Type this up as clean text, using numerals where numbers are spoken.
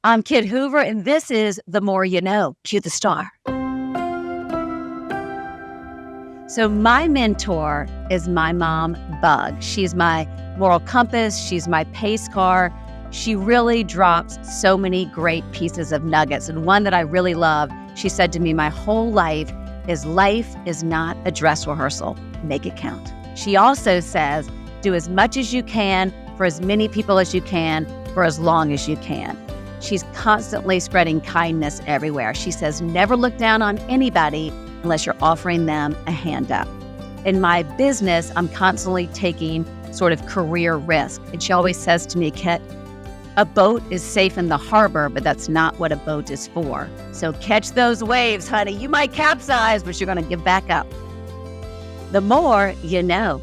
I'm Kit Hoover, and this is The More You Know. Cue the star. So my mentor is my mom, Bug. She's my moral compass. She's my pace car. She really drops so many great pieces of nuggets. And one that I really love, she said to me, my whole life is not a dress rehearsal. Make it count. She also says, do as much as you can for as many people as you can for as long as you can. She's constantly spreading kindness everywhere. She says, never look down on anybody unless you're offering them a hand up. In my business, I'm constantly taking sort of career risk. And she always says to me, Kit, a boat is safe in the harbor, but that's not what a boat is for. So catch those waves, honey. You might capsize, but you're going to get back up. The more you know.